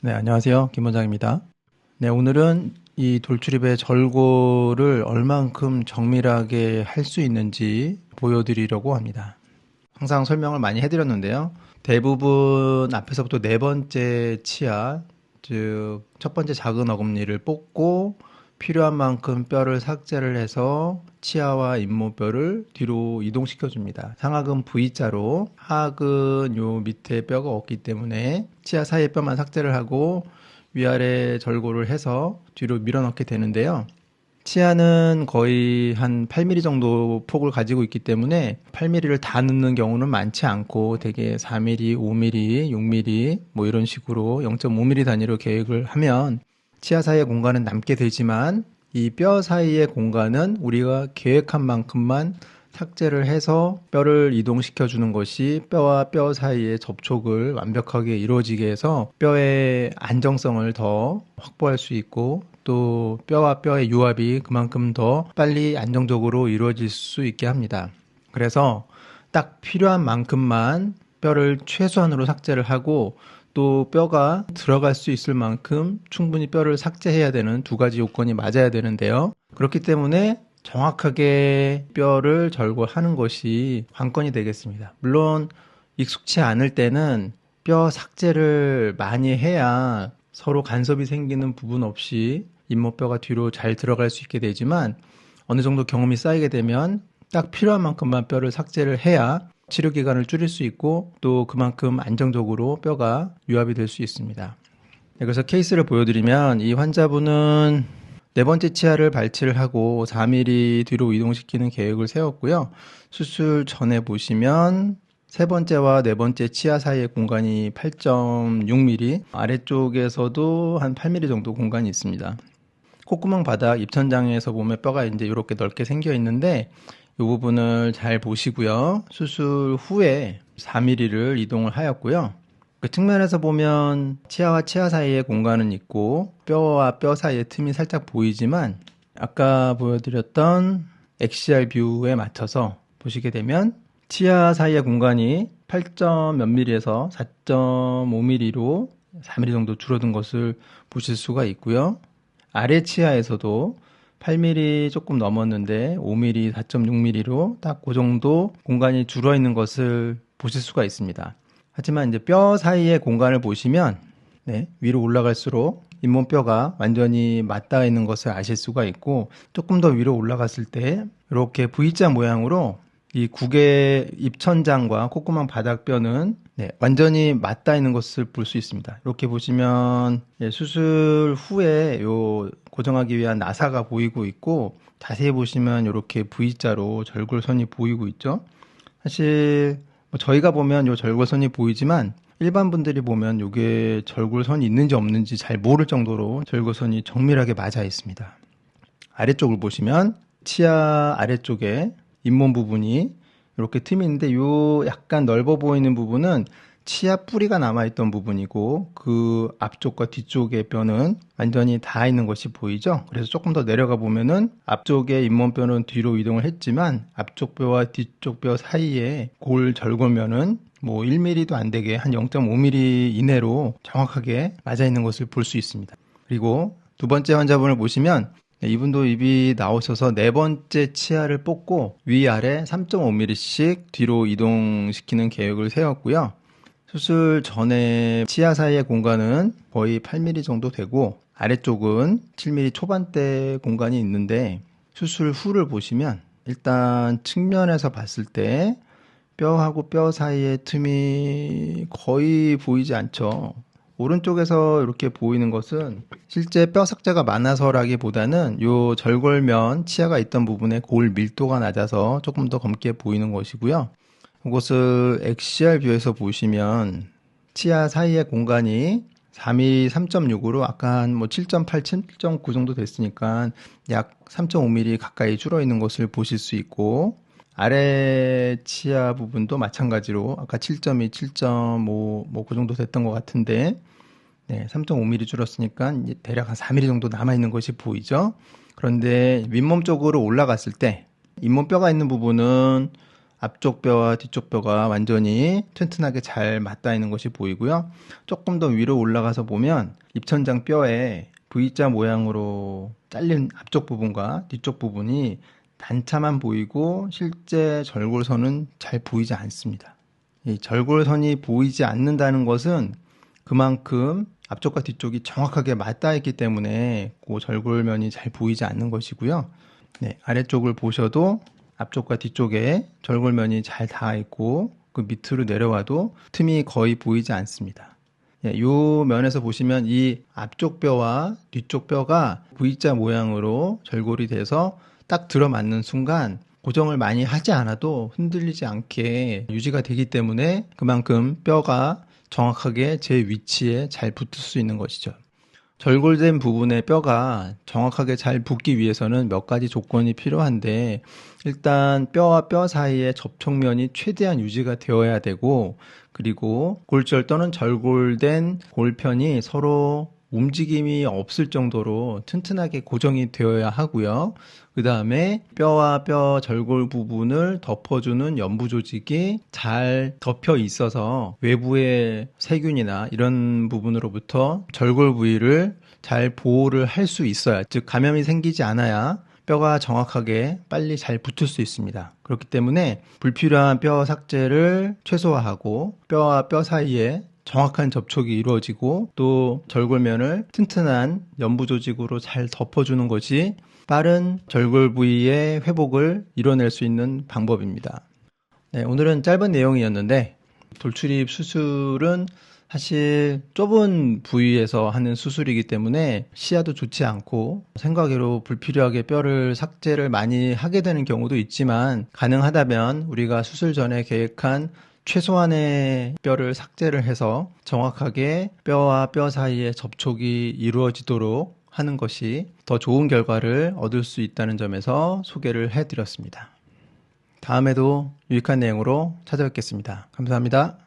네, 안녕하세요. 김 원장입니다. 네, 오늘은 이 돌출입의 절골을 얼만큼 정밀하게 할 수 있는지 보여드리려고 합니다. 항상 설명을 많이 해드렸는데요. 대부분 앞에서부터 네 번째 치아, 즉 첫 번째 작은 어금니를 뽑고 필요한 만큼 뼈를 삭제를 해서 치아와 잇몸뼈를 뒤로 이동시켜 줍니다. 상악은 V자로, 하악은 요 밑에 뼈가 없기 때문에 치아 사이의 뼈만 삭제를 하고 위아래 절골을 해서 뒤로 밀어넣게 되는데요. 치아는 거의 한 8mm 정도 폭을 가지고 있기 때문에 8mm를 다 넣는 경우는 많지 않고 대개 4mm, 5mm, 6mm 뭐 이런 식으로 0.5mm 단위로 계획을 하면 치아 사이의 공간은 남게 되지만 이 뼈 사이의 공간은 우리가 계획한 만큼만 삭제를 해서 뼈를 이동시켜 주는 것이 뼈와 뼈 사이의 접촉을 완벽하게 이루어지게 해서 뼈의 안정성을 더 확보할 수 있고 또 뼈와 뼈의 유합이 그만큼 더 빨리 안정적으로 이루어질 수 있게 합니다. 그래서 딱 필요한 만큼만 뼈를 최소한으로 삭제를 하고 또 뼈가 들어갈 수 있을 만큼 충분히 뼈를 삭제해야 되는 두 가지 요건이 맞아야 되는데요. 그렇기 때문에 정확하게 뼈를 절골하는 것이 관건이 되겠습니다. 물론 익숙치 않을 때는 뼈 삭제를 많이 해야 서로 간섭이 생기는 부분 없이 잇몸뼈가 뒤로 잘 들어갈 수 있게 되지만 어느 정도 경험이 쌓이게 되면 딱 필요한 만큼만 뼈를 삭제를 해야 치료 기간을 줄일 수 있고 또 그만큼 안정적으로 뼈가 유합이 될 수 있습니다. 그래서 케이스를 보여드리면 이 환자분은 네 번째 치아를 발치를 하고 4mm 뒤로 이동시키는 계획을 세웠고요. 수술 전에 보시면 세 번째와 네 번째 치아 사이의 공간이 8.6mm, 아래쪽에서도 한 8mm 정도 공간이 있습니다. 콧구멍 바닥 입천장에서 보면 뼈가 이제 이렇게 넓게 생겨 있는데 이 부분을 잘 보시고요. 수술 후에 4mm를 이동을 하였고요. 그 측면에서 보면 치아와 치아 사이의 공간은 있고 뼈와 뼈 사이의 틈이 살짝 보이지만 아까 보여드렸던 엑시알 뷰에 맞춰서 보시게 되면 치아 사이의 공간이 8점 몇 mm에서 4.5mm로 4mm 정도 줄어든 것을 보실 수가 있고요. 아래 치아에서도 8mm 조금 넘었는데 5mm, 4.6mm로 딱 그 정도 공간이 줄어 있는 것을 보실 수가 있습니다. 하지만 이제 뼈 사이의 공간을 보시면 위로 올라갈수록 잇몸뼈가 완전히 맞닿아 있는 것을 아실 수가 있고 조금 더 위로 올라갔을 때 이렇게 V자 모양으로 이 국의 입천장과 콧구멍 바닥뼈는 완전히 맞닿아 있는 것을 볼 수 있습니다. 이렇게 보시면 수술 후에 요 고정하기 위한 나사가 보이고 있고 자세히 보시면 이렇게 V자로 절골선이 보이고 있죠. 사실 저희가 보면 요 절골선이 보이지만 일반 분들이 보면 이게 절골선이 있는지 없는지 잘 모를 정도로 절골선이 정밀하게 맞아 있습니다. 아래쪽을 보시면 치아 아래쪽에 잇몸 부분이 이렇게 틈이 있는데 요 약간 넓어 보이는 부분은 치아 뿌리가 남아있던 부분이고 그 앞쪽과 뒤쪽의 뼈는 완전히 닿아 있는 것이 보이죠. 그래서 조금 더 내려가 보면은 앞쪽의 잇몸뼈는 뒤로 이동을 했지만 앞쪽 뼈와 뒤쪽 뼈 사이에 골 절골면은 뭐 1mm도 안 되게 한 0.5mm 이내로 정확하게 맞아 있는 것을 볼 수 있습니다. 그리고 두 번째 환자분을 보시면 이분도 입이 나오셔서 네 번째 치아를 뽑고 위아래 3.5mm씩 뒤로 이동시키는 계획을 세웠고요. 수술 전에 치아 사이의 공간은 거의 8mm 정도 되고 아래쪽은 7mm 초반대 공간이 있는데 수술 후를 보시면 일단 측면에서 봤을 때 뼈하고 뼈 사이의 틈이 거의 보이지 않죠. 오른쪽에서 이렇게 보이는 것은 실제 뼈 삭제가 많아서라기보다는 요 절골면 치아가 있던 부분에 골 밀도가 낮아서 조금 더 검게 보이는 것이고요. 이것을 엑시알 뷰에서 보시면 치아 사이의 공간이 3mm 3.6으로 아까 한 뭐 7.8, 7.9 정도 됐으니까 약 3.5mm 가까이 줄어 있는 것을 보실 수 있고 아래 치아 부분도 마찬가지로 아까 7.2, 7.5 뭐 그 정도 됐던 것 같은데 3.5mm 줄었으니까 대략 한 4mm 정도 남아있는 것이 보이죠. 그런데 윗몸 쪽으로 올라갔을 때 잇몸뼈가 있는 부분은 앞쪽 뼈와 뒤쪽 뼈가 완전히 튼튼하게 잘 맞닿아 있는 것이 보이고요. 조금 더 위로 올라가서 보면 입천장 뼈에 V자 모양으로 잘린 앞쪽 부분과 뒤쪽 부분이 단차만 보이고 실제 절골선은 잘 보이지 않습니다. 이 절골선이 보이지 않는다는 것은 그만큼 앞쪽과 뒤쪽이 정확하게 맞닿아 있기 때문에 그 절골면이 잘 보이지 않는 것이고요. 네, 아래쪽을 보셔도 앞쪽과 뒤쪽에 절골면이 잘 닿아 있고 그 밑으로 내려와도 틈이 거의 보이지 않습니다. 이 면에서 보시면 이 앞쪽 뼈와 뒤쪽 뼈가 V자 모양으로 절골이 돼서 딱 들어맞는 순간 고정을 많이 하지 않아도 흔들리지 않게 유지가 되기 때문에 그만큼 뼈가 정확하게 제 위치에 잘 붙을 수 있는 것이죠. 절골된 부분의 뼈가 정확하게 잘 붙기 위해서는 몇 가지 조건이 필요한데, 일단 뼈와 뼈 사이의 접촉면이 최대한 유지가 되어야 되고, 그리고 골절 또는 절골된 골편이 서로 움직임이 없을 정도로 튼튼하게 고정이 되어야 하고요. 그 다음에 뼈와 뼈 절골 부분을 덮어주는 연부 조직이 잘 덮여 있어서 외부의 세균이나 이런 부분으로부터 절골 부위를 잘 보호를 할 수 있어야, 즉 감염이 생기지 않아야 뼈가 정확하게 빨리 잘 붙을 수 있습니다. 그렇기 때문에 불필요한 뼈 삭제를 최소화하고 뼈와 뼈 사이에 정확한 접촉이 이루어지고 또 절골면을 튼튼한 연부 조직으로 잘 덮어주는 것이 빠른 절골 부위의 회복을 이뤄낼 수 있는 방법입니다. 네, 오늘은 짧은 내용이었는데 돌출입 수술은 사실 좁은 부위에서 하는 수술이기 때문에 시야도 좋지 않고 생각외로 불필요하게 뼈를 삭제를 많이 하게 되는 경우도 있지만, 가능하다면 우리가 수술 전에 계획한 최소한의 뼈를 삭제를 해서 정확하게 뼈와 뼈 사이에 접촉이 이루어지도록 하는 것이 더 좋은 결과를 얻을 수 있다는 점에서 소개를 해드렸습니다. 다음에도 유익한 내용으로 찾아뵙겠습니다. 감사합니다.